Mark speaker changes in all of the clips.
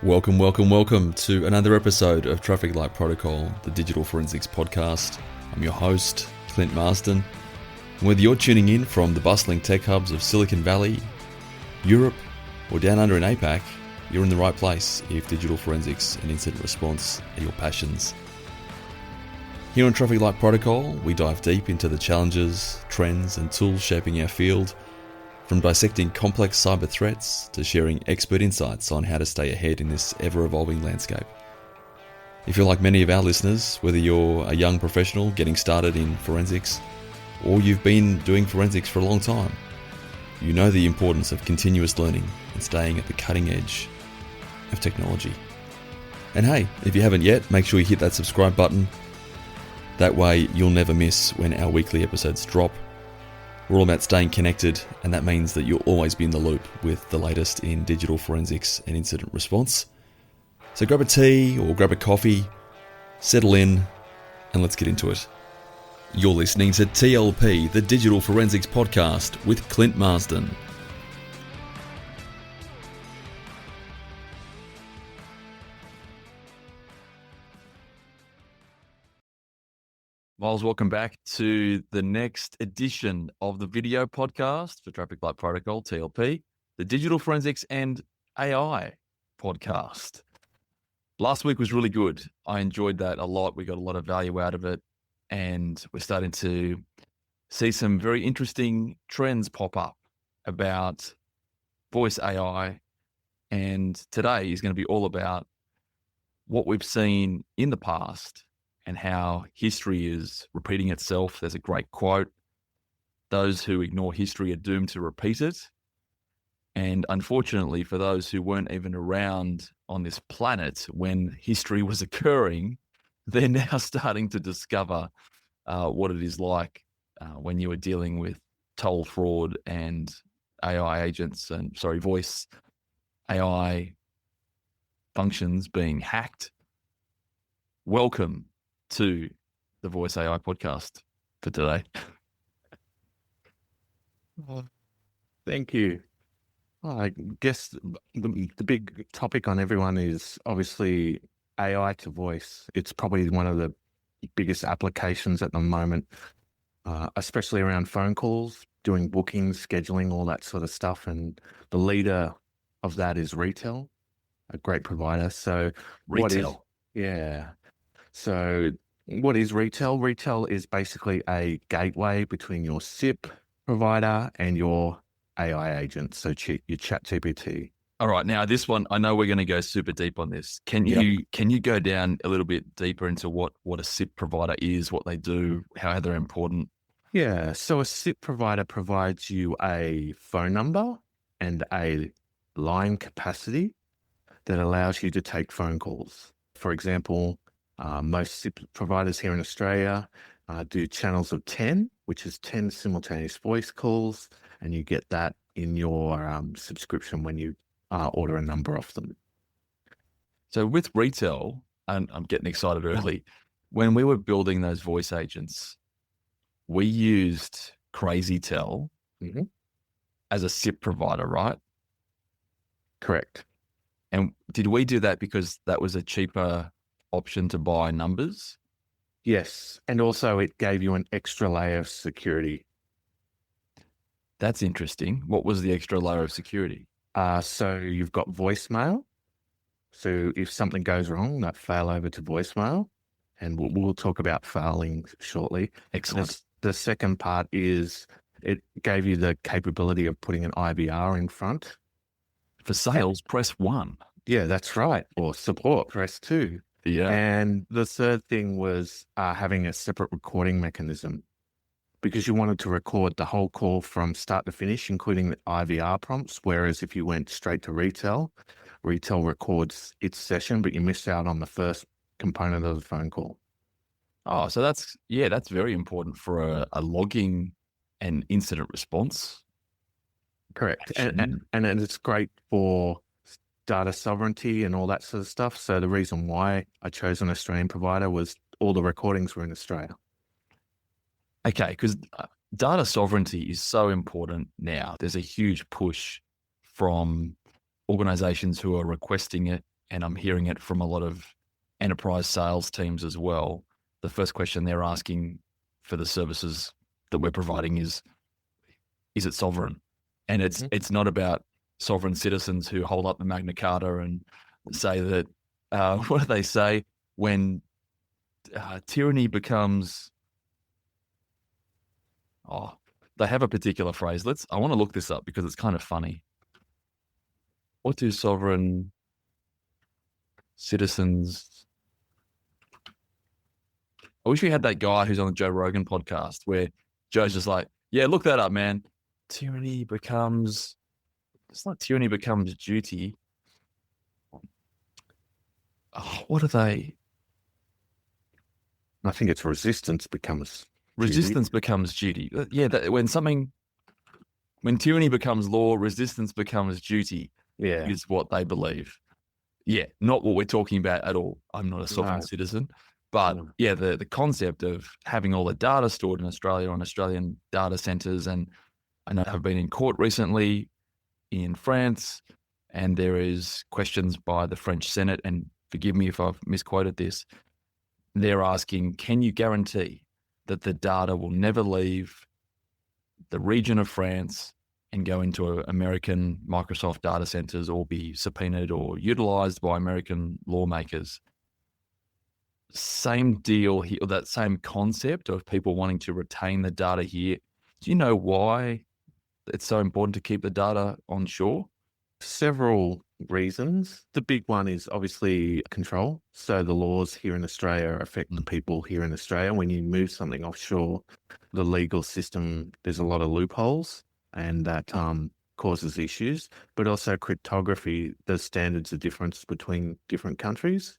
Speaker 1: Welcome to another episode of Traffic Light Protocol, the digital forensics podcast. I'm your host, Clint Marsden. Whether you're tuning in from the bustling tech hubs of Silicon Valley, Europe, or down under in APAC, you're in the right place if digital forensics and incident response are your passions. Here on Traffic Light Protocol, we dive deep into the challenges, trends, and tools shaping our field, from dissecting complex cyber threats to sharing expert insights on how to stay ahead in this ever-evolving landscape. If you're like many of our listeners, whether you're a young professional getting started in forensics, or you've been doing forensics for a long time, you know the importance of continuous learning and staying at the cutting edge of technology. And hey, if you haven't yet, make sure you hit that subscribe button. That way you'll never miss when our weekly episodes drop. We're all about staying connected, and that means that you'll always be in the loop with the latest in digital forensics and incident response. So grab a tea or grab a coffee, settle in, and let's get into it. You're listening to TLP, the Digital Forensics Podcast with Clint Marsden. Miles, welcome back to the next edition of the video podcast for Traffic Light Protocol, TLP, the Digital Forensics and AI podcast. Last week was really good. I enjoyed that a lot. We got a lot of value out of it, and we're starting to see some very interesting trends pop up about voice AI. And today is going to be all about what we've seen in the past and how history is repeating itself. There's a great quote: those who ignore history are doomed to repeat it. And unfortunately, for those who weren't even around on this planet when history was occurring, they're now starting to discover what it is like when you are dealing with toll fraud and AI agents and, voice AI functions being hacked. Welcome to the Voice AI podcast for today.
Speaker 2: Thank you. I guess the big topic on everyone is obviously AI to voice. It's probably one of the biggest applications at the moment, especially around phone calls, doing bookings, scheduling, all that sort of stuff. And the leader of that is retail, a great provider. So
Speaker 1: Retail.
Speaker 2: So what is retail? Retail is basically a gateway between your SIP provider and your AI agent, so your ChatGPT.
Speaker 1: All right, now this one, I know we're going to go super deep on this. Can you go down a little bit deeper into what a SIP provider is, what they do, how they're important?
Speaker 2: Yeah, so a SIP provider provides you a phone number and a line capacity that allows you to take phone calls. For example, most SIP providers here in Australia do channels of 10, which is 10 simultaneous voice calls, and you get that in your subscription when you order a number off them.
Speaker 1: So with retail, and I'm getting excited early, when we were building those voice agents, we used CrazyTel as a SIP provider, right?
Speaker 2: Correct.
Speaker 1: And did we do that because that was a cheaper option to buy numbers?
Speaker 2: Yes, and also it gave you an extra layer of security.
Speaker 1: That's interesting. What was the extra layer of security?
Speaker 2: So you've got voicemail. So if something goes wrong, that fail over to voicemail, and we'll talk about failing shortly.
Speaker 1: Excellent.
Speaker 2: The second part is it gave you the capability of putting an IVR in front.
Speaker 1: For sales, press 1.
Speaker 2: Yeah, that's right. Or support, press 2.
Speaker 1: Yeah.
Speaker 2: And the third thing was having a separate recording mechanism, because you wanted to record the whole call from start to finish, including the IVR prompts. Whereas if you went straight to retail records its session, but you missed out on the first component of the phone call.
Speaker 1: Oh, so that's very important for a logging and incident response.
Speaker 2: Correct. And it's great for data sovereignty and all that sort of stuff. So the reason why I chose an Australian provider was all the recordings were in Australia.
Speaker 1: Okay, because data sovereignty is so important now. There's a huge push from organizations who are requesting it
Speaker 3: and I'm hearing it from a lot of enterprise sales teams as well, the first question they're asking for the services that we're providing is it sovereign? And it's not about sovereign citizens who hold up the Magna Carta and say that, what do they say? When tyranny becomes, they have a particular phrase. I want to look this up because it's kind of funny. What do sovereign citizens? I wish we had that guy who's on the Joe Rogan podcast where Joe's just like, yeah, look that up, man. Tyranny becomes, it's not tyranny becomes duty. What are they?
Speaker 2: I think it's resistance becomes
Speaker 3: duty. Yeah, when tyranny becomes law, resistance becomes duty.
Speaker 2: Yeah,
Speaker 3: is what they believe. Yeah, not what we're talking about at all. I'm not a sovereign citizen, but yeah, the concept of having all the data stored in Australia on Australian data centers, and I know I've been in court recently in France, and there is questions by the French Senate, and forgive me if I've misquoted this. They're asking, can you guarantee that the data will never leave the region of France and go into American Microsoft data centers or be subpoenaed or utilized by American lawmakers? Same deal here, or that same concept of people wanting to retain the data here. Do you know why it's so important to keep the data onshore?
Speaker 2: Several reasons. The big one is obviously control. So the laws here in Australia affect the people here in Australia. When you move something offshore, the legal system, there's a lot of loopholes, and that causes issues. But also cryptography, the standards are different between different countries.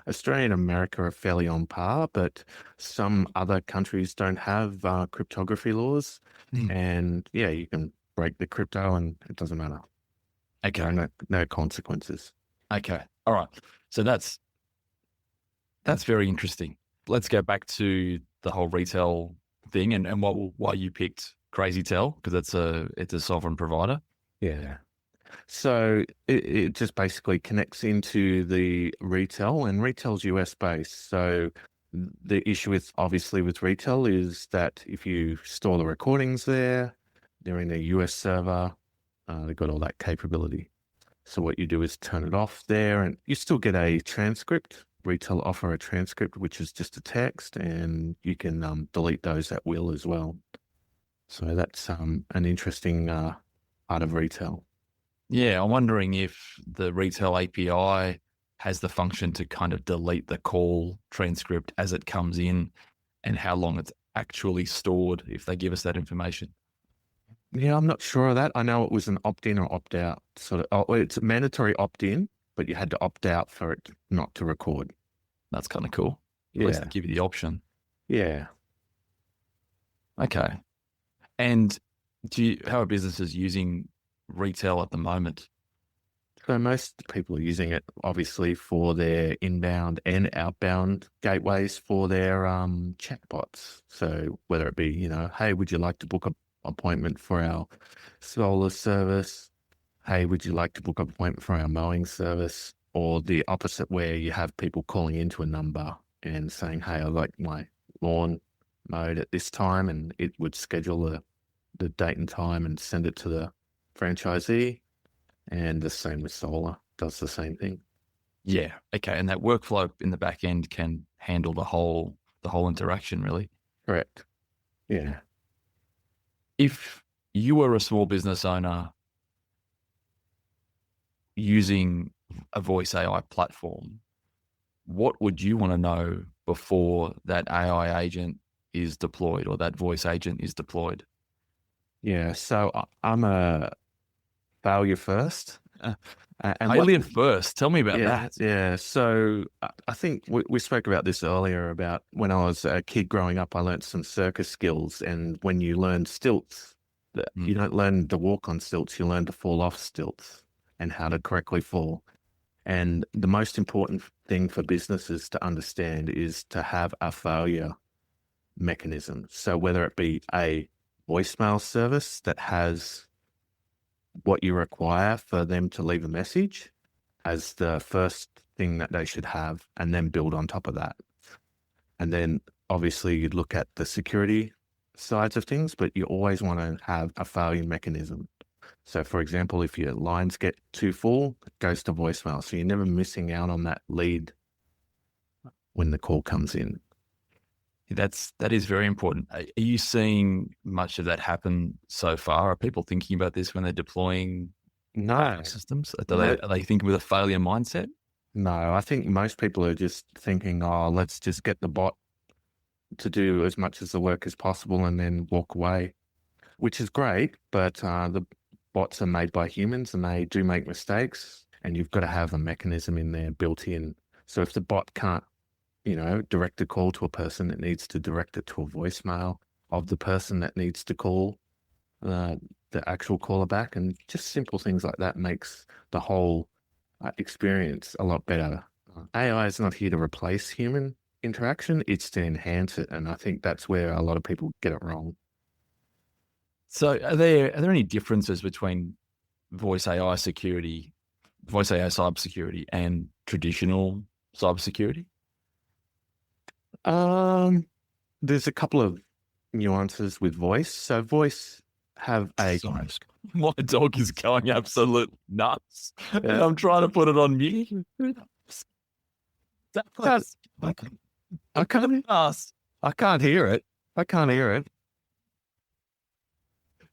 Speaker 2: Australia and America are fairly on par, but some other countries don't have cryptography laws. And yeah, you can break the crypto and it doesn't matter.
Speaker 3: Okay.
Speaker 2: No consequences.
Speaker 3: Okay. All right. So that's very interesting. Let's go back to the whole retail thing and why you picked CrazyTel, because it's a sovereign provider.
Speaker 2: Yeah. So it just basically connects into the retail, and retail's US based. So the issue with retail is that if you store the recordings there, they're in a US server. They've got all that capability. So what you do is turn it off there, and you still get a transcript. Retail offer a transcript, which is just a text, and you can delete those at will as well. So that's an interesting part of retail.
Speaker 3: Yeah, I'm wondering if the retail API has the function to kind of delete the call transcript as it comes in, and how long it's actually stored if they give us that information.
Speaker 2: Yeah, I'm not sure of that. I know it was an opt-in or opt-out sort of. It's a mandatory opt-in, but you had to opt out for it not to record.
Speaker 3: That's kind of cool.
Speaker 2: Yeah.
Speaker 3: At least they give you the option.
Speaker 2: Yeah.
Speaker 3: Okay. And how are businesses using retail at the moment?
Speaker 2: So most people are using it obviously for their inbound and outbound gateways for their chatbots. So whether it be, hey, would you like to book an appointment for our solar service? Hey, would you like to book an appointment for our mowing service? Or the opposite, where you have people calling into a number and saying, hey, I'd like my lawn mowed at this time, and it would schedule the date and time and send it to the franchisee. And the same with solar, does the same thing.
Speaker 3: Yeah. Okay. And that workflow in the back end can handle the whole interaction, really.
Speaker 2: Correct. Yeah.
Speaker 3: If you were a small business owner using a voice AI platform, what would you want to know before that AI agent is deployed or that voice agent is deployed?
Speaker 2: Yeah. So I'm a failure first.
Speaker 3: Failure first. Tell me about that.
Speaker 2: Yeah. So I think we spoke about this earlier about when I was a kid growing up, I learned some circus skills. And when you learn stilts, you don't learn to walk on stilts, you learn to fall off stilts and how to correctly fall. And the most important thing for businesses to understand is to have a failure mechanism. So whether it be a voicemail service that has what you require for them to leave a message, as the first thing that they should have, and then build on top of that. And then obviously you'd look at the security sides of things, but you always want to have a failure mechanism. So for example, if your lines get too full, it goes to voicemail. So you're never missing out on that lead when the call comes in.
Speaker 3: That is very important. Are you seeing much of that happen so far? Are people thinking about this when they're deploying systems? Are they thinking with a failure mindset?
Speaker 2: No, I think most people are just thinking, oh, let's just get the bot to do as much as the work as possible and then walk away, which is great. But the bots are made by humans and they do make mistakes, and you've got to have a mechanism in there built in. So if the bot can't, direct a call to a person, it needs to direct it to a voicemail of the person that needs to call the actual caller back. And just simple things like that makes the whole experience a lot better. AI is not here to replace human interaction, it's to enhance it. And I think that's where a lot of people get it wrong.
Speaker 3: So are there any differences between voice AI cybersecurity and traditional cybersecurity?
Speaker 2: There's a couple of nuances with voice. So voice have a...
Speaker 3: Sorry, my dog is going absolute nuts. And I'm trying to put it on mute.
Speaker 2: I can't hear it. I can't hear it.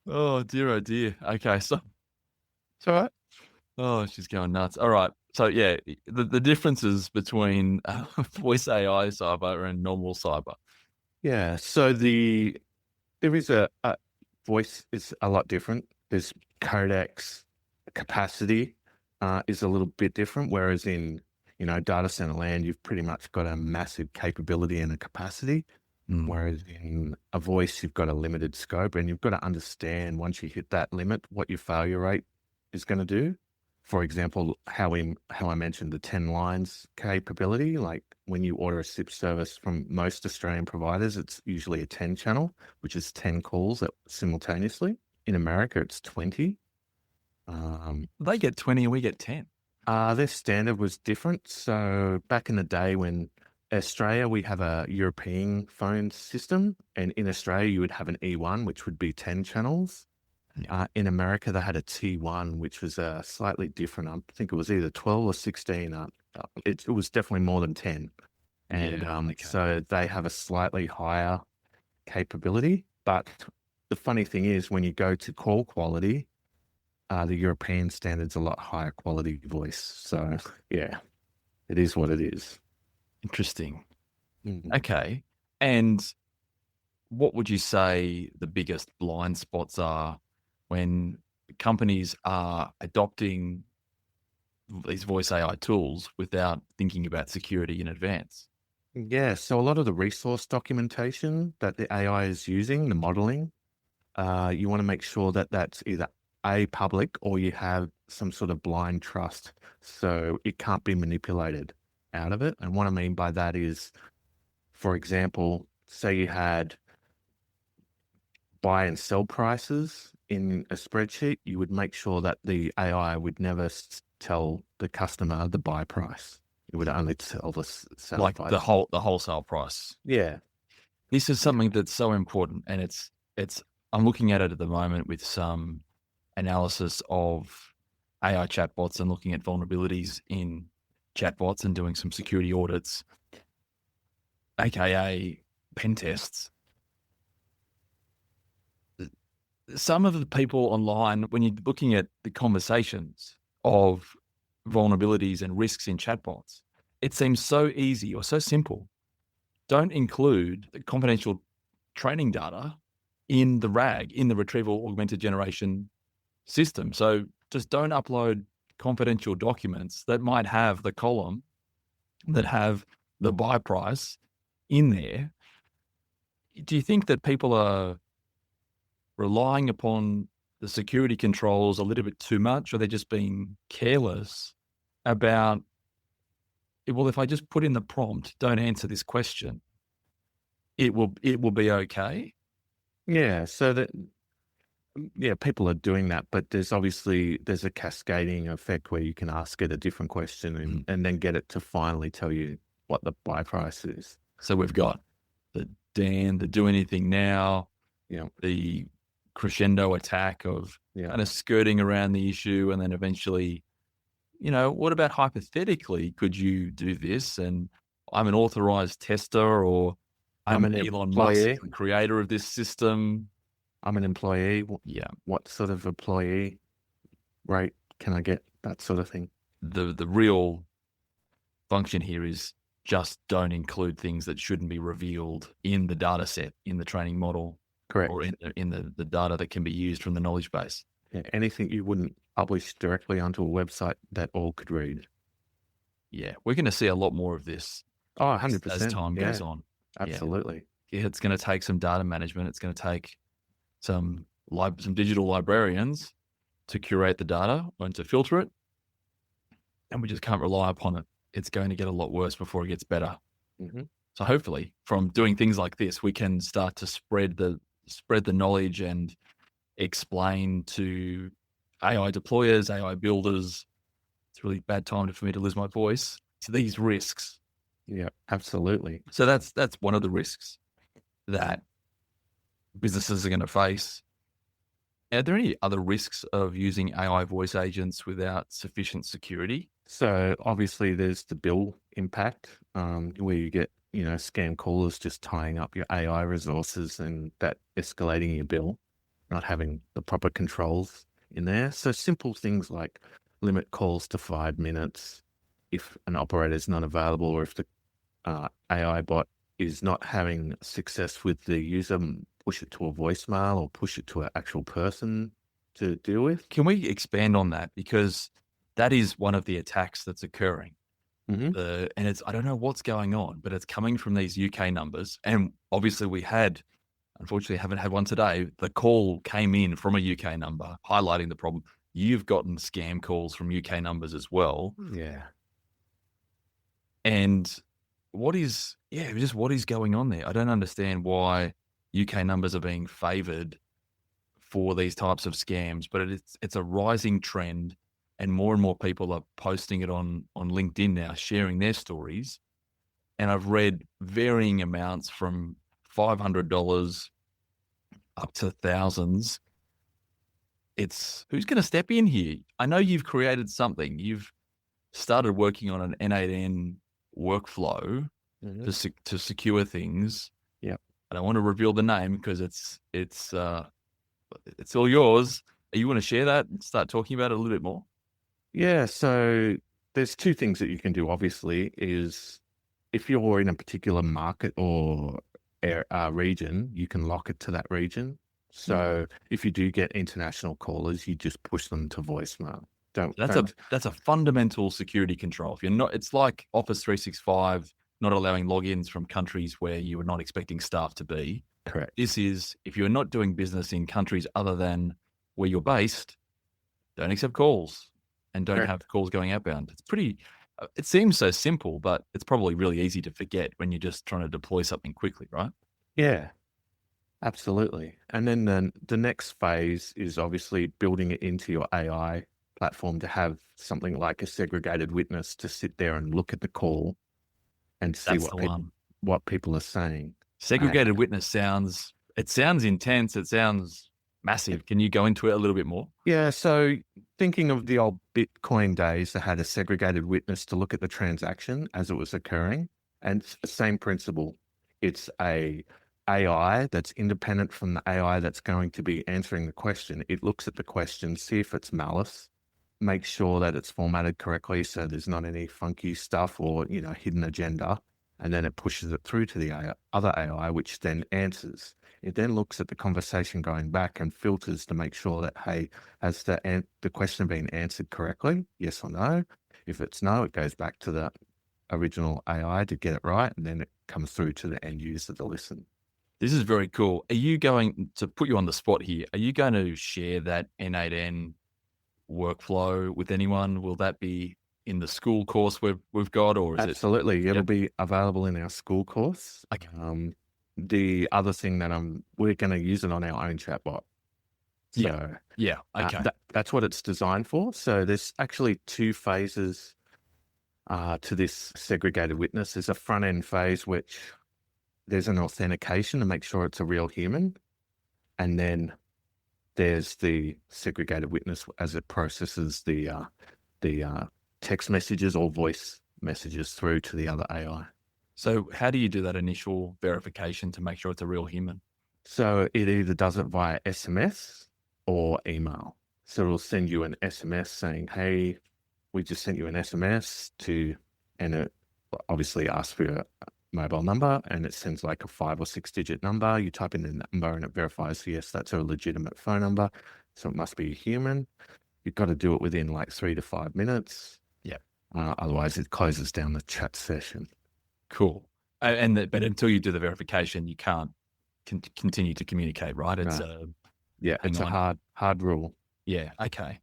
Speaker 3: Oh dear, Okay, so
Speaker 2: it's all right.
Speaker 3: Oh, she's going nuts. All right. So yeah, the differences between voice AI cyber and normal cyber.
Speaker 2: Yeah. So there is a voice is a lot different. There's codecs capacity is a little bit different, whereas in data center land, you've pretty much got a massive capability and a capacity. Whereas in a voice, you've got a limited scope, and you've got to understand once you hit that limit what your failure rate is going to do. For example, how I mentioned the 10 lines capability, like when you order a SIP service from most Australian providers, it's usually a 10 channel, which is 10 calls simultaneously. In America, it's 20.
Speaker 3: They get 20 and we get 10.
Speaker 2: Their standard was different. So back in the day when Australia, we have a European phone system, and in Australia, you would have an E1, which would be 10 channels. In America, they had a T1, which was slightly different. I think it was either 12 or 16. It was definitely more than 10. And so they have a slightly higher capability. But the funny thing is, when you go to call quality, the European standard's a lot higher quality voice. So, yeah, it is what it is.
Speaker 3: Interesting. Okay. And what would you say the biggest blind spots are when companies are adopting these voice AI tools without thinking about security in advance?
Speaker 2: Yeah, so a lot of the resource documentation that the AI is using, the modeling, you want to make sure that that's either public or you have some sort of blind trust, so it can't be manipulated out of it. And what I mean by that is, for example, say you had buy and sell prices in a spreadsheet, you would make sure that the AI would never tell the customer the buy price. It would only tell the sell
Speaker 3: like
Speaker 2: price.
Speaker 3: the wholesale price.
Speaker 2: Yeah.
Speaker 3: This is something that's so important, and it's I'm looking at it at the moment with some analysis of AI chatbots and looking at vulnerabilities in chatbots and doing some security audits, aka pen tests. Some of the people online, when you're looking at the conversations of vulnerabilities and risks in chatbots, it seems so easy or so simple. Don't include the confidential training data in the RAG, in the retrieval augmented generation system. So just don't upload confidential documents that might have the column that have the buy price in there. Do you think that people are relying upon the security controls a little bit too much, or they're just being careless about, well, if I just put in the prompt, don't answer this question, it will be okay?
Speaker 2: Yeah. So that Yeah, people are doing that, but there's a cascading effect where you can ask it a different question and then get it to finally tell you what the buy price is.
Speaker 3: So we've got the Dan, the do anything now,
Speaker 2: Yeah,
Speaker 3: the crescendo attack of
Speaker 2: yeah,
Speaker 3: kind of skirting around the issue, and then eventually, what about hypothetically, could you do this? And I'm an authorized tester, or
Speaker 2: I'm
Speaker 3: I'm
Speaker 2: an
Speaker 3: Elon Musk,
Speaker 2: employee.
Speaker 3: the creator of this system.
Speaker 2: I'm an employee.
Speaker 3: Yeah.
Speaker 2: What sort of employee rate can I get? That sort of thing.
Speaker 3: The real function here is just don't include things that shouldn't be revealed in the data set, in the training model,
Speaker 2: Correct.
Speaker 3: or in the data that can be used from the knowledge base.
Speaker 2: Yeah, anything you wouldn't publish directly onto a website that all could read.
Speaker 3: Yeah, we're going to see a lot more of this.
Speaker 2: Oh, 100%.
Speaker 3: As time goes on.
Speaker 2: Absolutely.
Speaker 3: Yeah, it's going to take some data management. It's going to take some digital librarians to curate the data and to filter it. And we just can't rely upon it. It's going to get a lot worse before it gets better.
Speaker 2: Mm-hmm.
Speaker 3: So hopefully from doing things like this, we can start to spread the knowledge and explain to AI deployers, AI builders. It's a really bad time for me to lose my voice. To these risks.
Speaker 2: Yeah, absolutely.
Speaker 3: So that's one of the risks that businesses are going to face. Are there any other risks of using AI voice agents without sufficient security?
Speaker 2: So obviously there's the bill impact, where you get, scam callers just tying up your AI resources and that escalating your bill, not having the proper controls in there. So simple things like limit calls to 5 minutes if an operator is not available, or if the AI bot is not having success with the user, push it to a voicemail or push it to an actual person to deal with.
Speaker 3: Can we expand on that? Because that is one of the attacks that's occurring.
Speaker 2: Mm-hmm.
Speaker 3: And I don't know what's going on, but it's coming from these UK numbers. And obviously unfortunately haven't had one today. The call came in from a UK number highlighting the problem. You've gotten scam calls from UK numbers as well.
Speaker 2: Yeah.
Speaker 3: And what is going on there? I don't understand why UK numbers are being favored for these types of scams, but it's a rising trend, and more people are posting it on LinkedIn now, sharing their stories. And I've read varying amounts from $500 up to thousands. It's who's going to step in here? I know you've created something. You've started working on an N8N workflow to secure things.
Speaker 2: Yeah.
Speaker 3: I don't want to reveal the name because it's all yours. You want to share that and start talking about it a little bit more?
Speaker 2: Yeah. So there's two things that you can do. Obviously, is if you're in a particular market or region, you can lock it to that region. So if you do get international callers, you just push them to voicemail.
Speaker 3: That's a fundamental security control. If you're not, it's like Office 365 not allowing logins from countries where you are not expecting staff to be.
Speaker 2: Correct.
Speaker 3: This is if you're not doing business in countries other than where you're based, don't accept calls and don't have calls going outbound. It's pretty. It seems so simple, but it's probably really easy to forget when you're just trying to deploy something quickly, right?
Speaker 2: Yeah. Absolutely. And then the next phase is obviously building it into your AI platform to have something like a segregated witness to sit there and look at the call and see what people are saying.
Speaker 3: Segregated witness sounds intense. It sounds massive. Can you go into it a little bit more?
Speaker 2: Yeah. So thinking of the old Bitcoin days, they had a segregated witness to look at the transaction as it was occurring. And it's the same principle. It's a AI that's independent from the AI that's going to be answering the question. It looks at the question, see if it's malice, make sure that it's formatted correctly so there's not any funky stuff or, hidden agenda. And then it pushes it through to the other AI, which then answers. It then looks at the conversation going back and filters to make sure that, hey, has the question been answered correctly? Yes or no? If it's no, it goes back to the original AI to get it right. And then it comes through to the end user to listen.
Speaker 3: This is very cool. Are you going to put you on the spot here? Are you going to share that N8N workflow with anyone? Will that be in the Skool course we've got, or is
Speaker 2: Absolutely. It'll be available in our Skool course.
Speaker 3: Okay.
Speaker 2: The other thing that we're going to use it on our own chatbot. So
Speaker 3: Yeah. Okay.
Speaker 2: that's what it's designed for. So there's actually two phases to this segregated witness. There's a front end phase, which there's an authentication to make sure it's a real human. And then there's the segregated witness as it processes the text messages or voice messages through to the other AI.
Speaker 3: So how do you do that initial verification to make sure it's a real human?
Speaker 2: So it either does it via SMS or email. So it'll send you an SMS saying, hey, we just sent you an SMS and it obviously asks for your mobile number, and it sends like a 5 or 6 digit number. You type in the number and it verifies, yes, that's a legitimate phone number. So it must be a human. You've got to do it within like 3 to 5 minutes.
Speaker 3: Yeah.
Speaker 2: Otherwise it closes down the chat session.
Speaker 3: Cool. But until you do the verification, you can't continue to communicate, right? It's
Speaker 2: it's a hard rule.
Speaker 3: Yeah. Okay.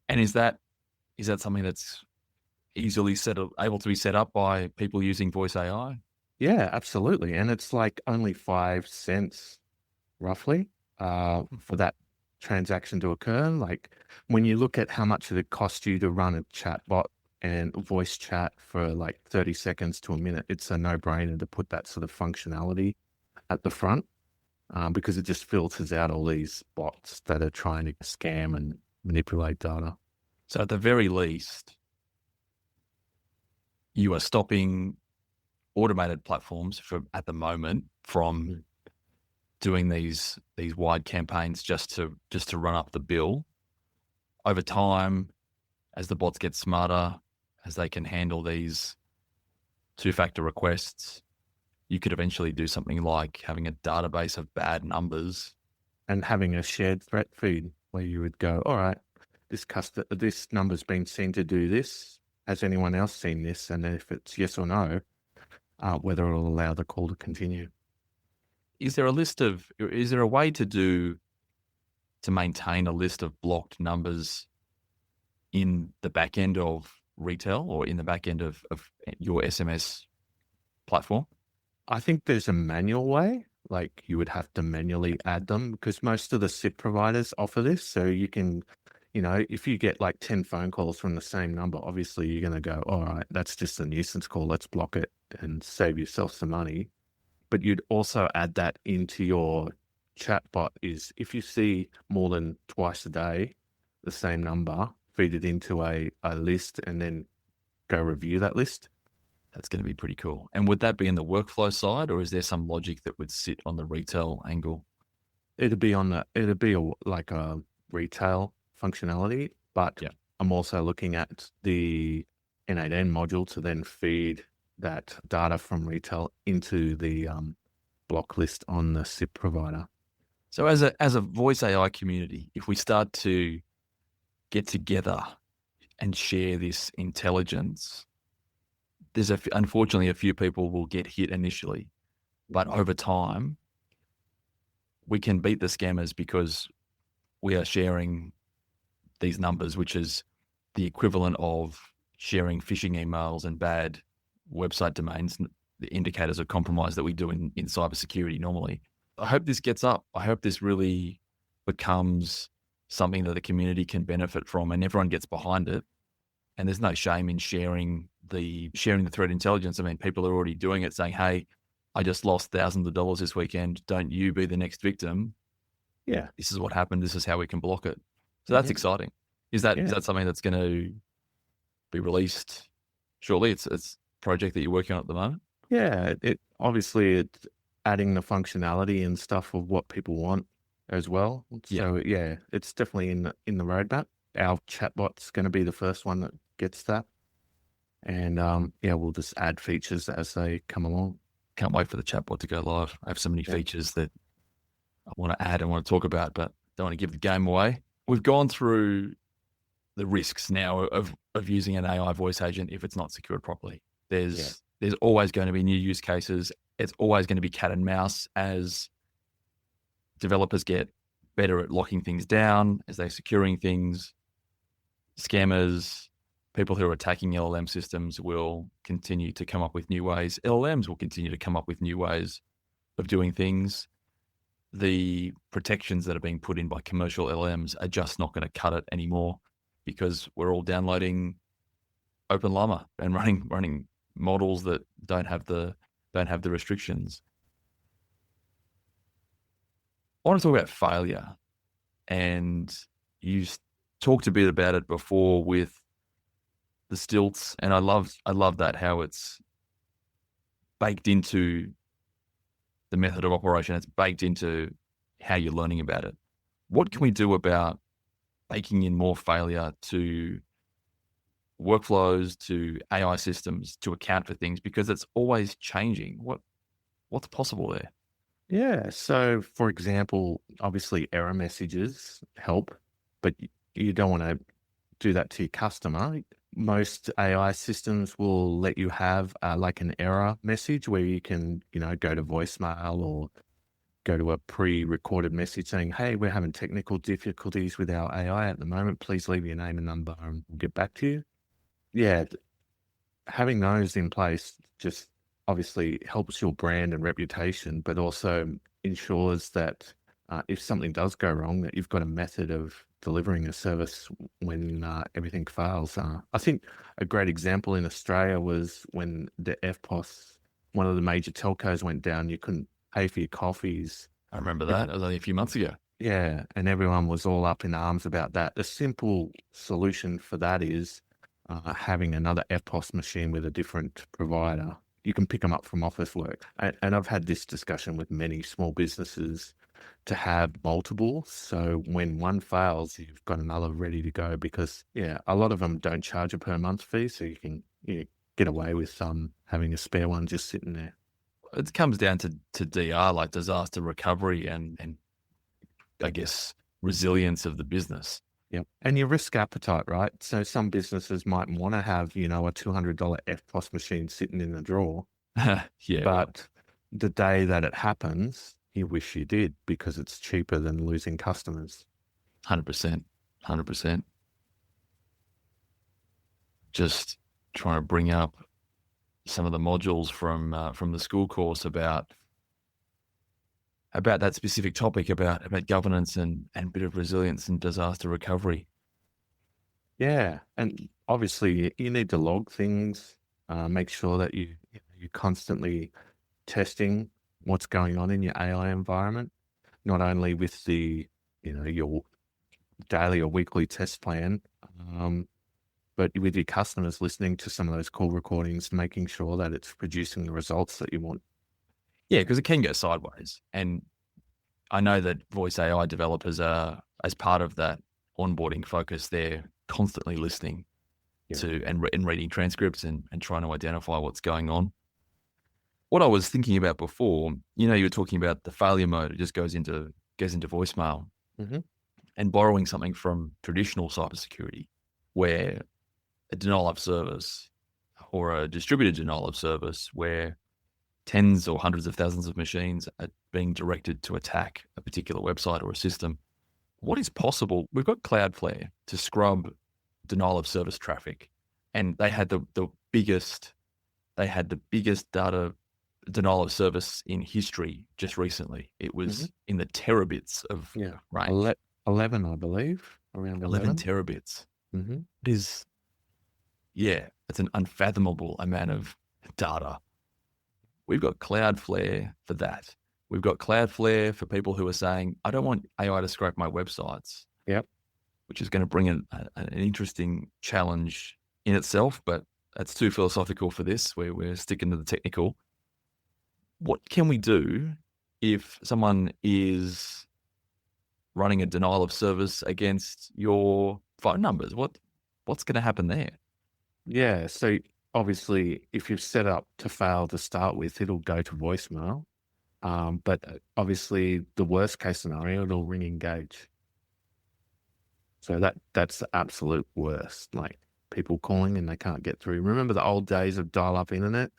Speaker 3: And is that something that's easily able to be set up by people using voice AI?
Speaker 2: Yeah, absolutely. And it's like only 5 cents roughly for that transaction to occur. Like when you look at how much it costs you to run a chatbot and voice chat for like 30 seconds to a minute, it's a no-brainer to put that sort of functionality at the front because it just filters out all these bots that are trying to scam and manipulate data.
Speaker 3: So at the very least, you are stopping automated platforms at the moment from doing these wide campaigns just to run up the bill. Over time, as the bots get smarter, as they can handle these two-factor requests, you could eventually do something like having a database of bad numbers
Speaker 2: and having a shared threat feed where you would go, all right, this number's been seen to do this. Has anyone else seen this? And if it's yes or no, whether it'll allow the call to continue.
Speaker 3: Is there a way to maintain a list of blocked numbers in the back end of retail or in the back end of your SMS platform?
Speaker 2: I think there's a manual way, like you would have to manually add them because most of the SIP providers offer this. So you can, if you get like 10 phone calls from the same number, obviously you're going to go, all right, that's just a nuisance call. Let's block it and save yourself some money. But you'd also add that into your chatbot is if you see more than twice a day, the same number, feed it into a list and then go review that list.
Speaker 3: That's going to be pretty cool. And would that be in the workflow side, or is there some logic that would sit on the retail angle?
Speaker 2: It'd be like a retail functionality, but I'm also looking at the N8N module to then feed that data from retail into the block list on the SIP provider.
Speaker 3: So as a voice AI community, if we start to get together and share this intelligence, there's unfortunately a few people will get hit initially, but over time we can beat the scammers because we are sharing these numbers, which is the equivalent of sharing phishing emails and bad website domains, the indicators of compromise that we do in cybersecurity normally. I hope this gets up. I hope this really becomes something that the community can benefit from and everyone gets behind it. And there's no shame in sharing the threat intelligence. I mean, people are already doing it, saying, hey, I just lost thousands of dollars this weekend. Don't you be the next victim.
Speaker 2: Yeah.
Speaker 3: This is what happened. This is how we can block it. So that's exciting. Is that something that's going to be released shortly? It's a project that you're working on at the moment?
Speaker 2: Yeah. It's adding the functionality and stuff of what people want as well. So it's definitely in the roadmap. Our chatbot's going to be the first one that gets that. And we'll just add features as they come along.
Speaker 3: Can't wait for the chatbot to go live. I have so many features that I want to add and want to talk about, but don't want to give the game away. We've gone through the risks now of using an AI voice agent if it's not secured properly. There's always going to be new use cases. It's always going to be cat and mouse as developers get better at locking things down, as they're securing things. Scammers, people who are attacking LLM systems will continue to come up with new ways. LLMs will continue to come up with new ways of doing things. the protections that are being put in by commercial LLMs are just not going to cut it anymore, because we're all downloading Open Llama and running models that don't have the restrictions. I want to talk about failure, and you talked a bit about it before with the stilts, and I love that, how it's baked into the method of operation. It's baked into how you're learning about it. What can we do about baking in more failure to workflows, to AI systems, to account for things, because it's always changing? What's possible there?
Speaker 2: Yeah. So, for example, obviously error messages help, but you don't want to do that to your customer. Most AI systems will let you have like an error message where you can, go to voicemail or go to a pre-recorded message saying, hey, we're having technical difficulties with our AI at the moment. Please leave your name and number and we'll get back to you. Yeah. Having those in place just obviously helps your brand and reputation, but also ensures that if something does go wrong, that you've got a method of delivering a service when everything fails. I think a great example in Australia was when the FPOS, one of the major telcos, went down. You couldn't pay for your coffees.
Speaker 3: I remember that. It was only a few months ago.
Speaker 2: Yeah, and everyone was all up in arms about that. The simple solution for that is having another FPOS machine with a different provider. You can pick them up from Officeworks. And I've had this discussion with many small businesses to have multiple. So when one fails, you've got another ready to go, because, a lot of them don't charge a per month fee. So you can get away with having a spare one just sitting there.
Speaker 3: It comes down to DR, like disaster recovery and I guess resilience of the business.
Speaker 2: Yep. And your risk appetite, right? So some businesses might want to have, a $200 FPOS machine sitting in the drawer.
Speaker 3: Yeah.
Speaker 2: But the day that it happens, you wish you did, because it's cheaper than losing customers.
Speaker 3: 100%. 100%. Just trying to bring up some of the modules from the Skool course about that specific topic, about governance and a bit of resilience and disaster recovery.
Speaker 2: Yeah. And obviously you need to log things, make sure that you're constantly testing what's going on in your AI environment, not only with the, your daily or weekly test plan, but with your customers, listening to some of those call recordings, making sure that it's producing the results that you want.
Speaker 3: Yeah, because it can go sideways. And I know that voice AI developers are, as part of that onboarding focus, they're constantly listening to and reading transcripts and trying to identify what's going on. What I was thinking about before, you were talking about the failure mode. It just goes into voicemail.
Speaker 2: Mm-hmm.
Speaker 3: And borrowing something from traditional cybersecurity, where a denial of service or a distributed denial of service, where tens or hundreds of thousands of machines are being directed to attack a particular website or a system. What is possible? We've got Cloudflare to scrub denial of service traffic, and they had the biggest data denial of service in history just recently. It was in the terabits of range.
Speaker 2: 11, I believe, around 11
Speaker 3: terabits.
Speaker 2: Mm-hmm.
Speaker 3: It is, it's an unfathomable amount of data. We've got Cloudflare for that. We've got Cloudflare for people who are saying, I don't want AI to scrape my websites.
Speaker 2: Yep.
Speaker 3: Which is going to bring an interesting challenge in itself, but that's too philosophical for this. We're sticking to the technical. What can we do if someone is running a denial of service against your phone numbers? What's going to happen there?
Speaker 2: Yeah. So obviously, if you've set up to fail to start with, it'll go to voicemail. But obviously, the worst case scenario, it'll ring engage. So that's the absolute worst. Like people calling and they can't get through. Remember the old days of dial-up internet?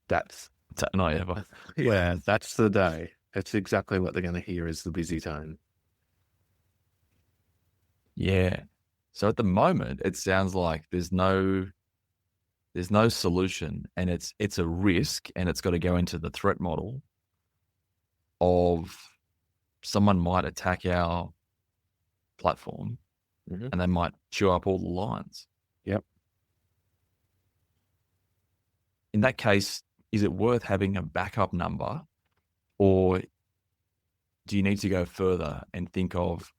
Speaker 2: That's
Speaker 3: that night ever.
Speaker 2: Yeah, that's the day. That's exactly what they're going to hear is the busy tone.
Speaker 3: Yeah. So at the moment, it sounds like there's no solution, and it's a risk, and it's got to go into the threat model of someone might attack our platform and they might chew up all the lines.
Speaker 2: Yep.
Speaker 3: In that case, is it worth having a backup number, or do you need to go further and think of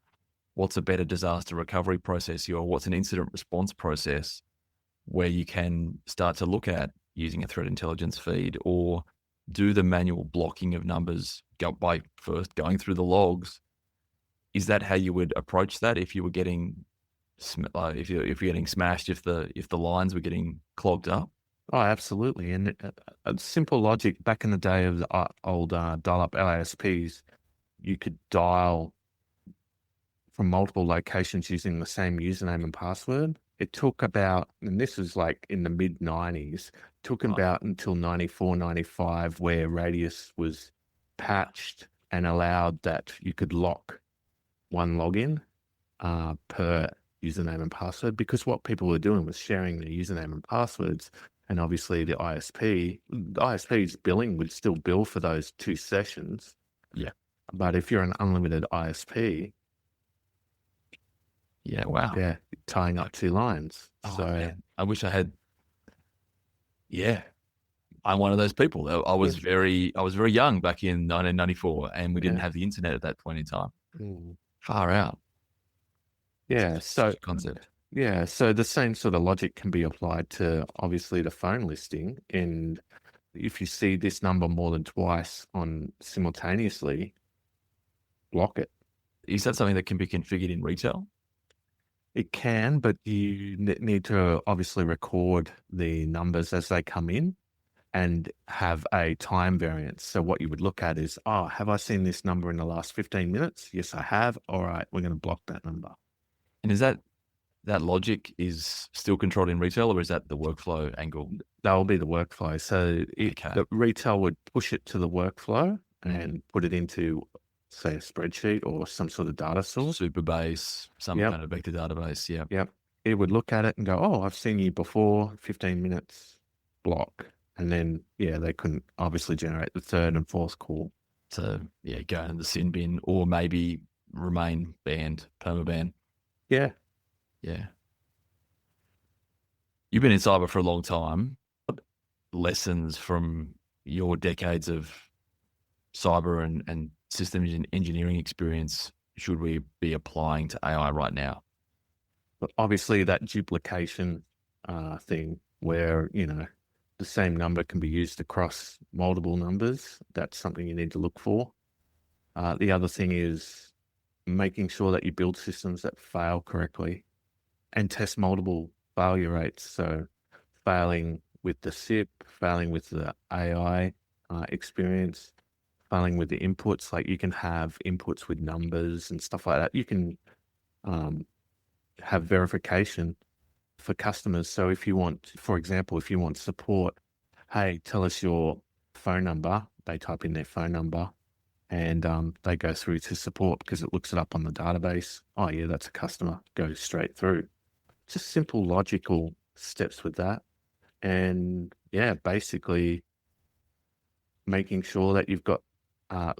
Speaker 3: what's a better disaster recovery process, or what's an incident response process where you can start to look at using a threat intelligence feed, or do the manual blocking of numbers by first going through the logs? Is that how you would approach that if you were getting if you're getting smashed, if the lines were getting clogged up?
Speaker 2: Oh, absolutely. And a simple logic back in the day of the old dial-up ISPs, you could dial from multiple locations using the same username and password. It took about, and this was like in the mid 90s, took about until 94, 95, where Radius was patched and allowed that you could lock one login per username and password, because what people were doing was sharing their username and passwords. And obviously the ISP's billing would still bill for those 2 sessions.
Speaker 3: Yeah.
Speaker 2: But if you're an unlimited ISP,
Speaker 3: yeah, wow.
Speaker 2: Yeah, tying up 2 lines.
Speaker 3: Oh,
Speaker 2: so
Speaker 3: man. I wish I had. Yeah, I'm one of those people. I was very young back in 1994, and we didn't have the internet at that point in time. Far out.
Speaker 2: Yeah, so
Speaker 3: concept.
Speaker 2: Yeah, so the same sort of logic can be applied to obviously the phone listing. And if you see this number more than twice on simultaneously, block it.
Speaker 3: Is that something that can be configured in retail?
Speaker 2: It can, but you need to obviously record the numbers as they come in and have a time variance. So what you would look at is, have I seen this number in the last 15 minutes? Yes, I have. All right, we're going to block that number.
Speaker 3: And is that logic is still controlled in retail, or is that the workflow angle?
Speaker 2: That will be the workflow. So the retail would push it to the workflow and put it into, say, a spreadsheet or some sort of data source.
Speaker 3: Superbase, some kind of vector database. Yeah.
Speaker 2: Yep. It would look at it and go, I've seen you before, 15 minutes, block. And then, they couldn't obviously generate the 3rd and 4th call.
Speaker 3: So, go in the sin bin, or maybe remain banned, permaban.
Speaker 2: Yeah.
Speaker 3: Yeah. You've been in cyber for a long time. What lessons from your decades of cyber and systems engineering experience should we be applying to AI right now?
Speaker 2: But obviously that duplication thing where, the same number can be used across multiple numbers. That's something you need to look for. The other thing is making sure that you build systems that fail correctly and test multiple failure rates. So failing with the SIP, failing with the AI experience, failing with the inputs. Like you can have inputs with numbers and stuff like that. You can have verification for customers. So if you want, for example, if you want support, hey, tell us your phone number. They type in their phone number and they go through to support because it looks it up on the database. Oh yeah, that's a customer. Goes straight through. Just simple logical steps with that. And basically making sure that you've got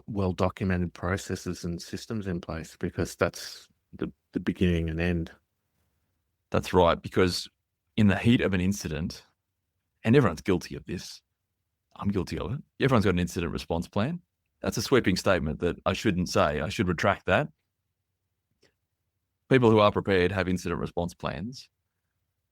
Speaker 2: well-documented processes and systems in place, because that's the beginning and end.
Speaker 3: That's right, because in the heat of an incident, and everyone's guilty of this, I'm guilty of it. Everyone's got an incident response plan. That's a sweeping statement that I shouldn't say. I should retract that. People who are prepared have incident response plans.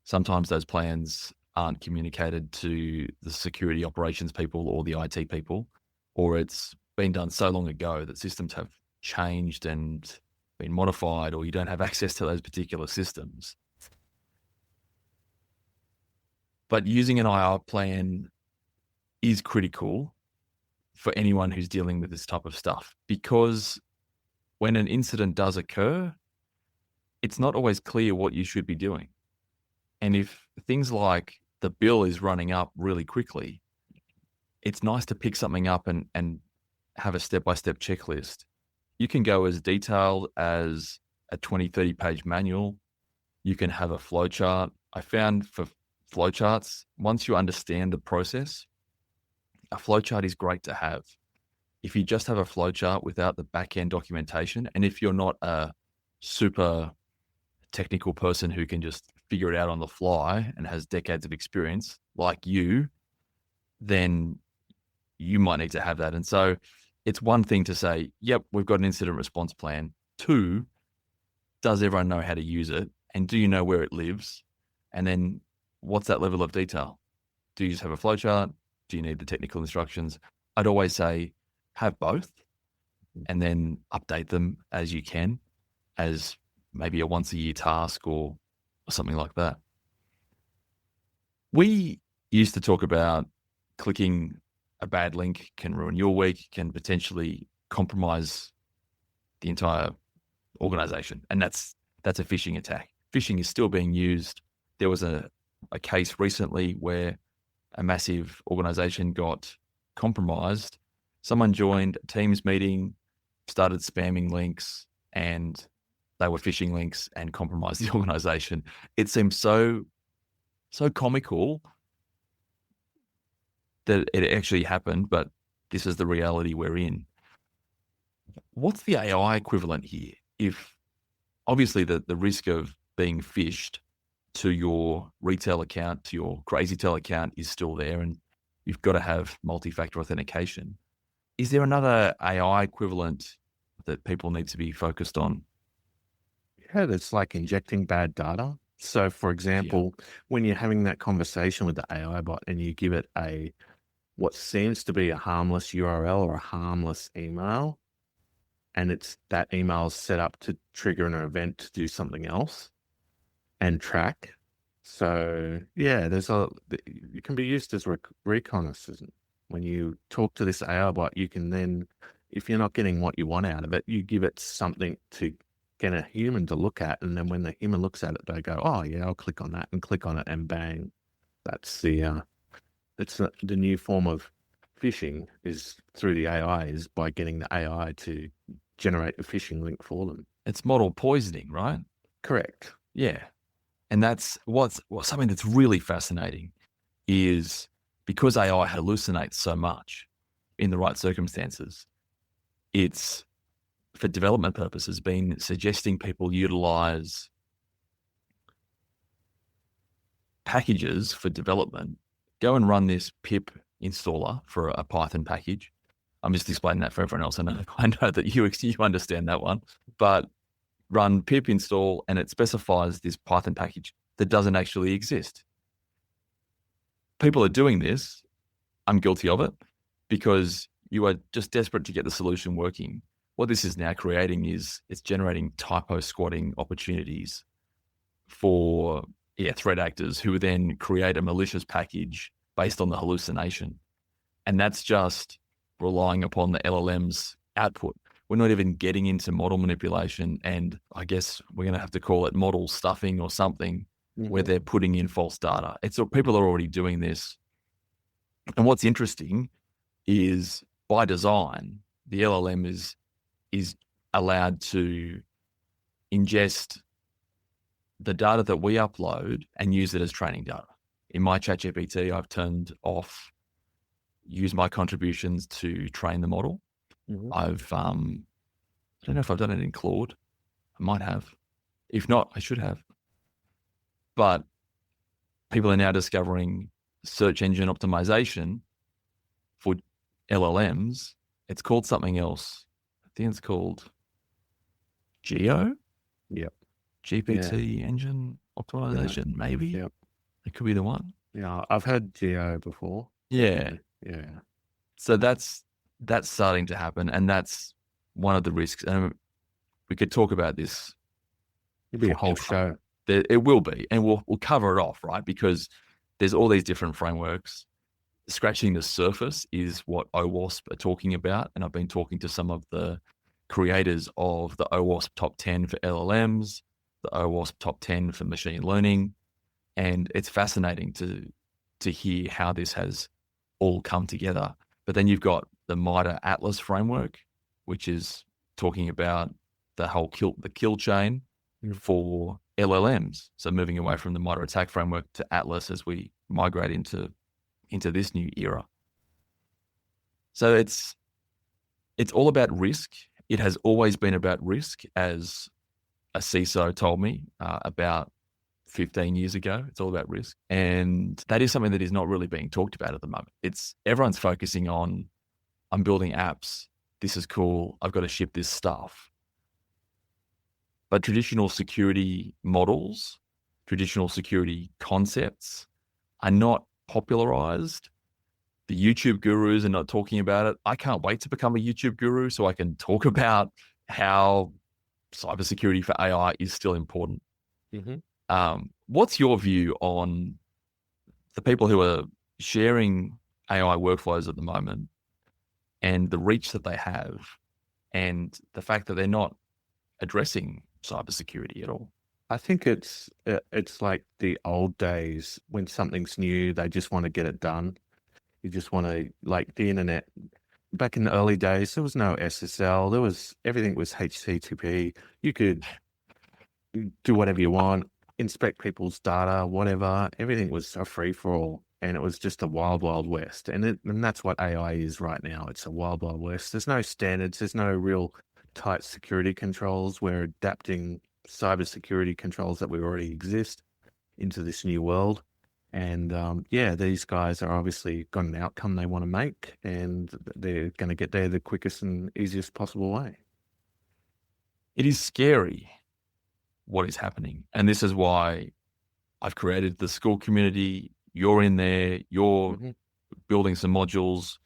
Speaker 3: Sometimes those plans aren't communicated to the security operations people or the IT people, or it's been done so long ago that systems have changed and been modified, or you don't have access to those particular systems. But using an IR plan is critical for anyone who's dealing with this type of stuff, because when an incident does occur, it's not always clear what you should be doing. And if things like the bill is running up really quickly, it's nice to pick something up and have a step-by-step checklist. You can go as detailed as a 20, 30-page manual. You can have a flowchart. I found for flowcharts, once you understand the process, a flowchart is great to have. if you just have a flowchart without the back-end documentation, and if you're not a super technical person who can just figure it out on the fly and has decades of experience like you, then you might need to have that. And so it's one thing to say, yep, we've got an incident response plan. 2, does everyone know how to use it? And do you know where it lives? And then what's that level of detail? Do you just have a flowchart? Do you need the technical instructions? I'd always say have both and then update them as you can, as maybe a once a year task or something like that. We used to talk about clicking a bad link can ruin your week, can potentially compromise the entire organization. And that's a phishing attack. Phishing is still being used. There was a case recently where a massive organization got compromised. Someone joined a Teams meeting, started spamming links, and they were phishing links and compromised the organization. It seems so comical that it actually happened, but this is the reality we're in. What's the AI equivalent here? If obviously the risk of being phished to your retail account, to your Crazytel account is still there, and you've got to have multi-factor authentication. Is there another AI equivalent that people need to be focused on?
Speaker 2: Yeah, that's like injecting bad data. So for example, when you're having that conversation with the AI bot and you give it what seems to be a harmless URL or a harmless email, and it's that email is set up to trigger an event to do something else and track. So yeah, it can be used as reconnaissance. When you talk to this AI bot, you can then, if you're not getting what you want out of it, you give it something to get a human to look at. And then when the human looks at it, they go, oh yeah, I'll click on that, and click on it, and bang. That's it's the new form of phishing is through the AI, is by getting the AI to generate a phishing link for them.
Speaker 3: It's model poisoning, right?
Speaker 2: Correct.
Speaker 3: Yeah. And that's what's something that's really fascinating is because AI hallucinates so much in the right circumstances, it's, for development purposes, been suggesting people utilize packages for development. Go and run this pip installer for a Python package. I'm just explaining that for everyone else. I know that you understand that one, but run pip install and it specifies this Python package that doesn't actually exist. People are doing this. I'm guilty of it because you are just desperate to get the solution working. What this is now creating is it's generating typo squatting opportunities for threat actors who then create a malicious package based on the hallucination. And that's just relying upon the LLM's output. We're not even getting into model manipulation, and I guess we're going to have to call it model stuffing or something, where they're putting in false data. People are already doing this. And what's interesting is by design, the LLM is allowed to ingest the data that we upload and use it as training data. In my ChatGPT, I've turned off use my contributions to train the model. I've, I don't know if I've done it in Claude. I might have. If not, I should have. But people are now discovering search engine optimization for LLMs. It's called something else. I think it's called Geo.
Speaker 2: Yep.
Speaker 3: GPT engine optimization, maybe.
Speaker 2: Yep.
Speaker 3: It could be the one.
Speaker 2: Yeah, I've had Geo before.
Speaker 3: Yeah.
Speaker 2: Yeah.
Speaker 3: So that's starting to happen, and that's one of the risks. And we could talk about this.
Speaker 2: It'll be a whole show.
Speaker 3: It will be, and we'll cover it off, right? Because there's all these different frameworks. Scratching the surface is what OWASP are talking about, and I've been talking to some of the creators of the OWASP top 10 for LLMs, the OWASP top 10 for machine learning, and it's fascinating to hear how this has all come together. But then you've got the MITRE Atlas framework, which is talking about the whole kill chain for LLMs. So moving away from the MITRE ATT&CK framework to Atlas as we migrate into this new era. So it's It's all about risk. It has always been about risk, as a CISO told me about 15 years ago. It's all about risk. And that is something that is not really being talked about at the moment. Everyone's focusing on, I'm building apps. This is cool. I've got to ship this stuff. But traditional security models, traditional security concepts are not popularized. The YouTube gurus are not talking about it. I can't wait to become a YouTube guru so I can talk about how cybersecurity for AI is still important. Mm-hmm. What's your view on the people who are sharing AI workflows at the moment and the reach that they have and the fact that they're not addressing cybersecurity at all?
Speaker 2: I think it's like the old days when something's new, they just want to get it done. You just want to, like the internet. Back in the early days, there was no SSL. Everything was HTTP. You could do whatever you want, inspect people's data, whatever. Everything was a free for all, and it was just a wild, wild west. And that's what AI is right now. It's a wild, wild west. There's no standards. There's no real tight security controls. We're adapting cybersecurity controls that we already exist into this new world. And these guys are obviously got an outcome they want to make, and they're going to get there the quickest and easiest possible way.
Speaker 3: It is scary what is happening. And this is why I've created the Skool community. You're in there, you're mm-hmm. building some modules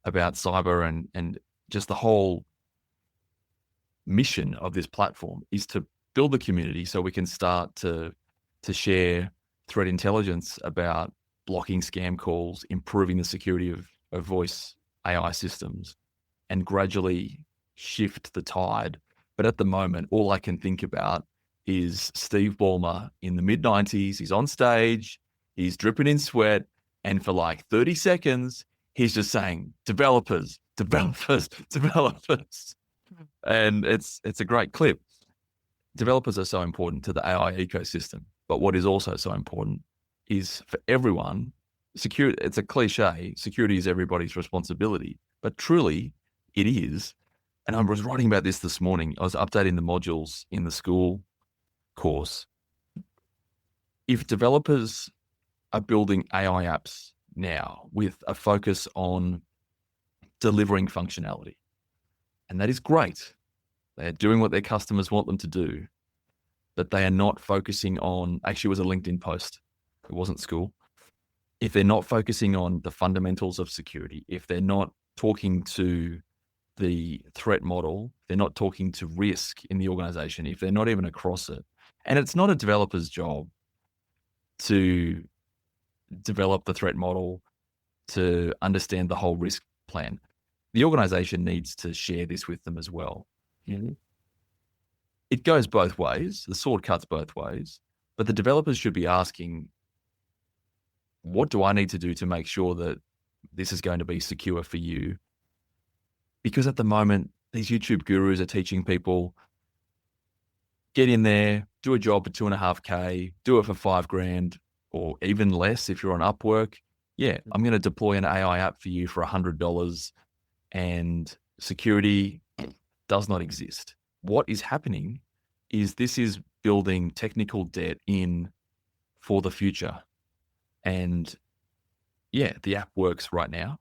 Speaker 3: about cyber, and just the whole mission of this platform is to build the community so we can start to share threat intelligence about blocking scam calls, improving the security of voice AI systems, and gradually shift the tide. But at the moment, all I can think about is Steve Ballmer in the mid-90s. He's on stage, he's dripping in sweat, and for like 30 seconds, he's just saying, developers, developers, developers. And it's a great clip. Developers are so important to the AI ecosystem. But what is also so important is for everyone, security, it's a cliche, security is everybody's responsibility, but truly it is. And I was writing about this morning. I was updating the modules in the Skool course. If developers are building AI apps now with a focus on delivering functionality, and that is great. They're doing what their customers want them to do, but they are not focusing on, actually it was a LinkedIn post, it wasn't Skool. If they're not focusing on the fundamentals of security, if they're not talking to the threat model, they're not talking to risk in the organization, if they're not even across it. And it's not a developer's job to develop the threat model, to understand the whole risk plan. The organization needs to share this with them as well. Mm-hmm. It goes both ways. The sword cuts both ways, but the developers should be asking, what do I need to do to make sure that this is going to be secure for you? Because at the moment, these YouTube gurus are teaching people, get in there, do a job for $2.5K, do it for $5,000 or even less if you're on Upwork. Yeah, I'm going to deploy an AI app for you for $100, and security does not exist. What is happening is this is building technical debt in for the future. And yeah, the app works right now,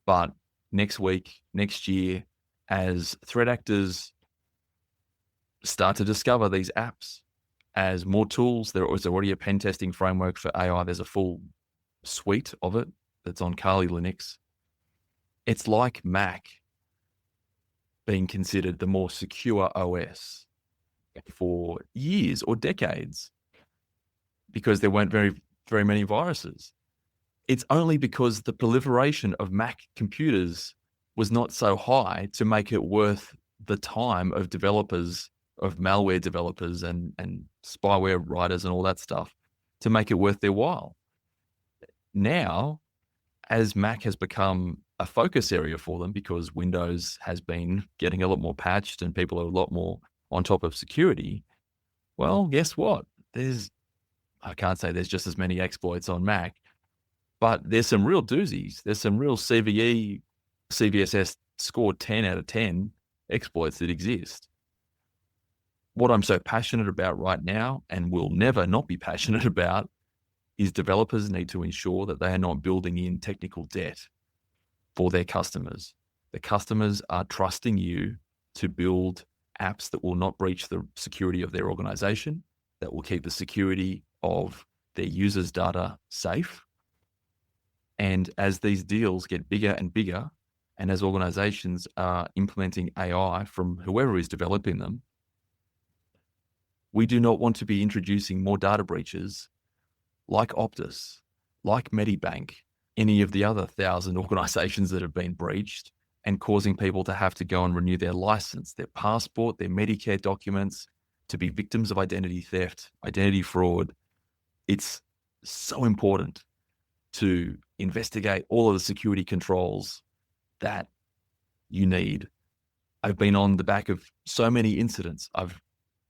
Speaker 3: but next week, next year, as threat actors start to discover these apps, as more tools, there is already a pen testing framework for AI. There's a full suite of it that's on Kali Linux. It's like Mac being considered the more secure OS for years or decades because there weren't very, very many viruses. It's only because the proliferation of Mac computers was not so high to make it worth the time of developers, of malware developers and spyware writers and all that stuff, to make it worth their while. Now, as Mac has become a focus area for them because Windows has been getting a lot more patched and people are a lot more on top of security, well, guess what? I can't say there's just as many exploits on Mac, but there's some real doozies. There's some real CVE, CVSS scored 10 out of 10 exploits that exist. What I'm so passionate about right now, and will never not be passionate about, is developers need to ensure that they are not building in technical debt for their customers. The customers are trusting you to build apps that will not breach the security of their organization, that will keep the security of their users' data safe. And as these deals get bigger and bigger, and as organizations are implementing AI from whoever is developing them, we do not want to be introducing more data breaches like Optus, like Medibank, any of the other 1,000 organizations that have been breached, and causing people to have to go and renew their license, their passport, their Medicare documents, to be victims of identity theft, identity fraud. It's so important to investigate all of the security controls that you need. I've been on the back of so many incidents.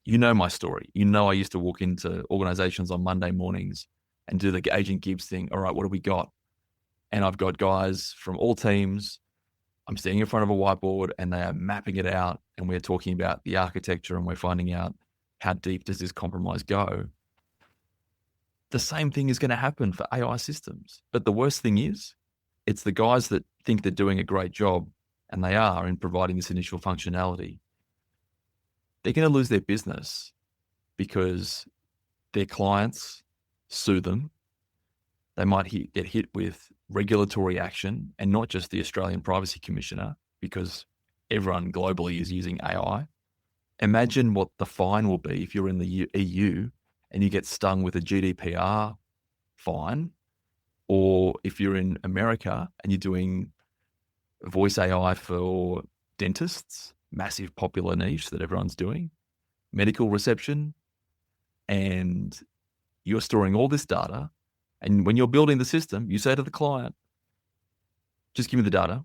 Speaker 3: You know my story. You know I used to walk into organizations on Monday mornings and do the Agent Gibbs thing. All right, what do we got? And I've got guys from all teams. I'm standing in front of a whiteboard and they are mapping it out, and we're talking about the architecture, and we're finding out how deep does this compromise go. The same thing is going to happen for AI systems. But the worst thing is, it's the guys that think they're doing a great job, and they are, in providing this initial functionality. They're going to lose their business because their clients sue them. They might get hit with regulatory action, and not just the Australian Privacy Commissioner, because everyone globally is using AI. Imagine what the fine will be if you're in the EU and you get stung with a GDPR fine, or if you're in America and you're doing voice AI for dentists, massive popular niche that everyone's doing, medical reception, and you're storing all this data. And when you're building the system, you say to the client, just give me the data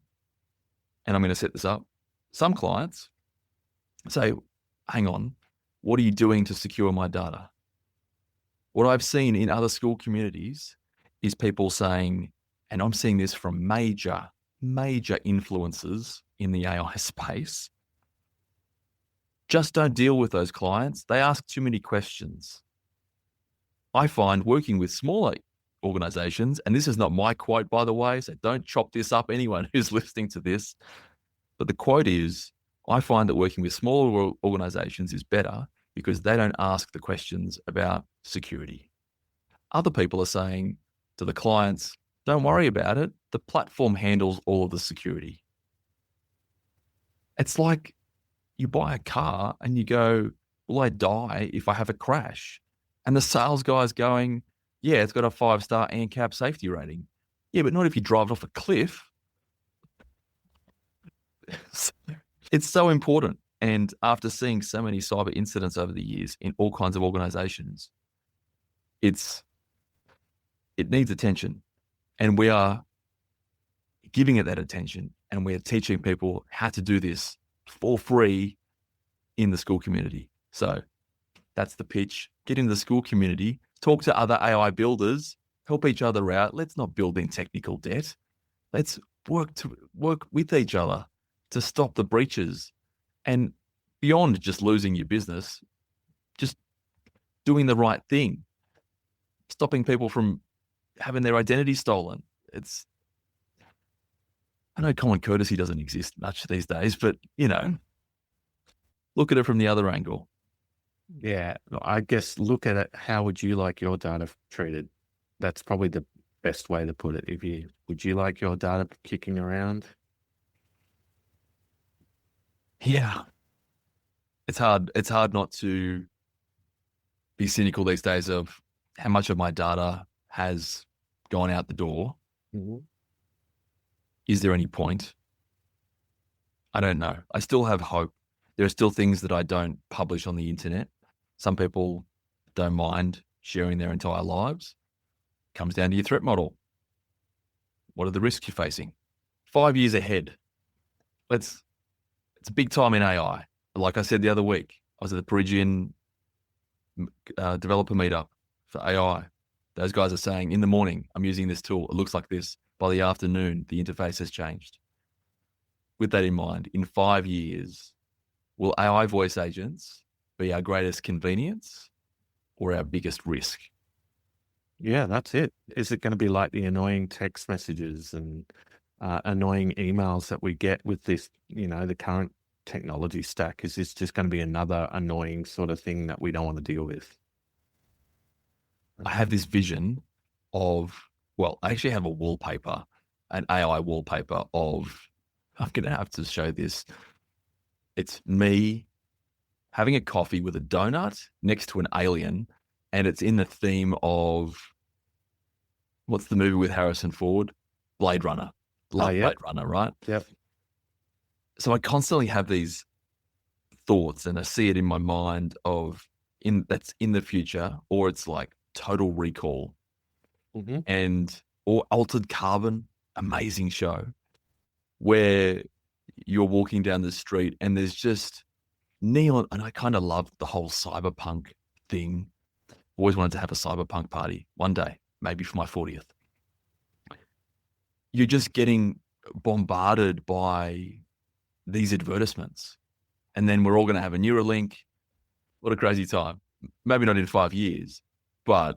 Speaker 3: and I'm going to set this up. Some clients say, hang on, what are you doing to secure my data? What I've seen in other school communities is people saying, and I'm seeing this from major influencers in the AI space, just don't deal with those clients. They ask too many questions. I find working with smaller organizations, and this is not my quote, by the way, so don't chop this up, anyone who's listening to this, but the quote is, I find that working with smaller organizations is better because they don't ask the questions about security. Other people are saying to the clients, don't worry about it. The platform handles all of the security. It's like you buy a car and you go, will I die if I have a crash? And the sales guy's going, yeah, it's got a 5-star ANCAP safety rating. Yeah, but not if you drive it off a cliff. It's so important. And after seeing so many cyber incidents over the years in all kinds of organizations, it needs attention. And we are giving it that attention, and we're teaching people how to do this for free in the school community. So that's the pitch. Get in the school community, talk to other AI builders, help each other out. Let's not build in technical debt. Let's work with each other to stop the breaches. And beyond just losing your business, just doing the right thing, stopping people from having their identity stolen. I know common courtesy doesn't exist much these days, but, look at it from the other angle.
Speaker 2: Yeah, I guess look at it. How would you like your data treated? That's probably the best way to put it. Would you like your data kicking around?
Speaker 3: Yeah. It's hard not to be cynical these days of how much of my data has gone out the door.
Speaker 2: Mm-hmm.
Speaker 3: Is there any point? I don't know. I still have hope. There are still things that I don't publish on the internet. Some people don't mind sharing their entire lives. Comes down to your threat model. What are the risks you're facing? 5 years ahead. It's a big time in AI. Like I said the other week, I was at the Parisian developer meetup for AI. Those guys are saying, in the morning, I'm using this tool. It looks like this. By the afternoon, the interface has changed. with that in mind, in 5 years, will AI voice agents be our greatest convenience or our biggest risk?
Speaker 2: Yeah, that's it. Is it going to be like the annoying text messages and annoying emails that we get with this, the current technology stack? Is this just going to be another annoying sort of thing that we don't want to deal with?
Speaker 3: I have this vision of, well, I actually have a wallpaper, an AI wallpaper of, I'm going to have to show this. It's me having a coffee with a donut next to an alien, and it's in the theme of, what's the movie with Harrison Ford? Blade Runner. Love
Speaker 2: Yep.
Speaker 3: Blade Runner, right?
Speaker 2: Yep.
Speaker 3: So I constantly have these thoughts, and I see it in my mind of that's in the future, or it's like Total Recall or Altered Carbon, amazing show, where you're walking down the street and there's just neon. And I kind of love the whole cyberpunk thing. Always wanted to have a cyberpunk party one day, maybe for my 40th. You're just getting bombarded by these advertisements. And then we're all going to have a Neuralink. What a crazy time. Maybe not in 5 years, but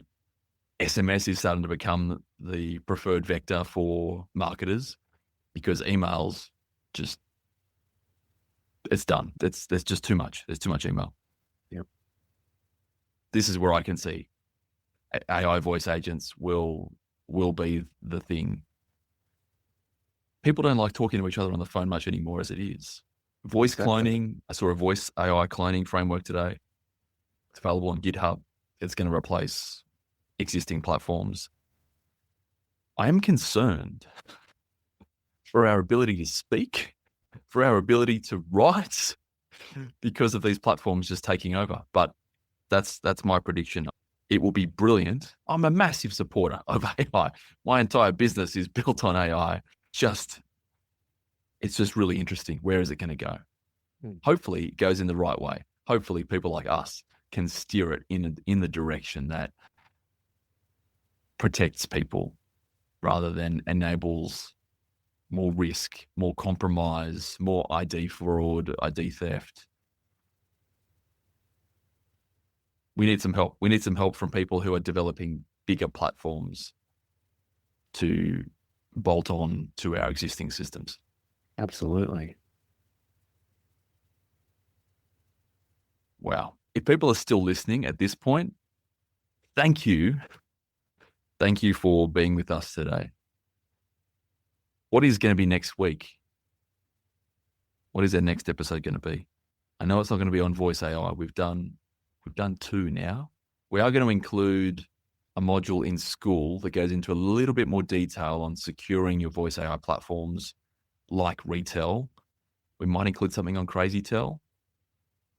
Speaker 3: SMS is starting to become the preferred vector for marketers because emails just, it's done. There's just too much. There's too much email.
Speaker 2: Yep.
Speaker 3: This is where I can see AI voice agents will be the thing. People don't like talking to each other on the phone much anymore as it is. Voice cloning. I saw a voice AI cloning framework today. It's available on GitHub. It's going to replace existing platforms. I am concerned for our ability to speak, for our ability to write, because of these platforms just taking over. But that's my prediction. It will be brilliant. I'm a massive supporter of AI. My entire business is built on AI. It's just really interesting. Where is it going to go? Hopefully it goes in the right way. Hopefully people like us can steer it in the direction that protects people rather than enables more risk, more compromise, more ID fraud, ID theft. We need some help. We need some help from people who are developing bigger platforms to bolt on to our existing systems.
Speaker 2: Absolutely.
Speaker 3: Wow. If people are still listening at this point, thank you. Thank you for being with us today. What is going to be next week? What is our next episode going to be? I know it's not going to be on voice AI. We've done 2 now. We are going to include a module in Skool that goes into a little bit more detail on securing your voice AI platforms like retail. We might include something on CrazyTel.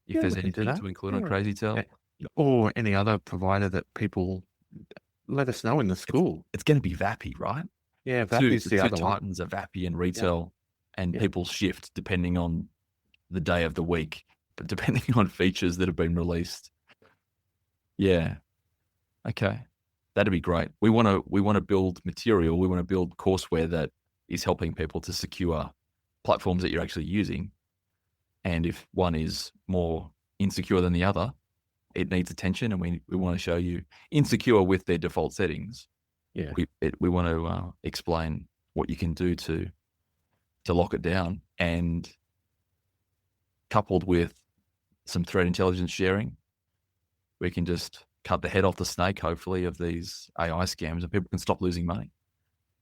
Speaker 3: If there's anything to include on CrazyTel.
Speaker 2: Or any other provider that people let us know in the Skool.
Speaker 3: It's going to be Vappy, right?
Speaker 2: Yeah, Vappy's the other one.
Speaker 3: titans are Vappy and retail, and people shift depending on the day of the week, but depending on features that have been released. Yeah. Okay. That'd be great. We want to build material. We want to build courseware that is helping people to secure platforms that you're actually using. And if one is more insecure than the other, it needs attention, and we want to show you insecure with their default settings.
Speaker 2: Yeah.
Speaker 3: We want to explain what you can do to lock it down, and coupled with some threat intelligence sharing, we can just cut the head off the snake, hopefully, of these AI scams, and people can stop losing money.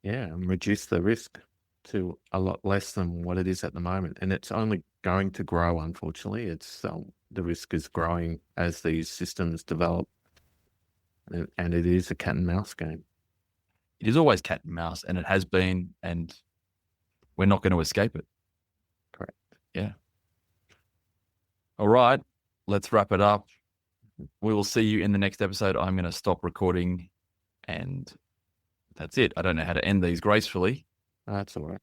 Speaker 2: Yeah, and reduce the risk to a lot less than what it is at the moment. And it's only going to grow, unfortunately. It's the risk is growing as these systems develop. And it is a cat and mouse game.
Speaker 3: It is always cat and mouse, and it has been, and we're not going to escape it.
Speaker 2: Correct.
Speaker 3: Yeah. All right, let's wrap it up. We will see you in the next episode. I'm going to stop recording, and that's it. I don't know how to end these gracefully.
Speaker 2: That's all right.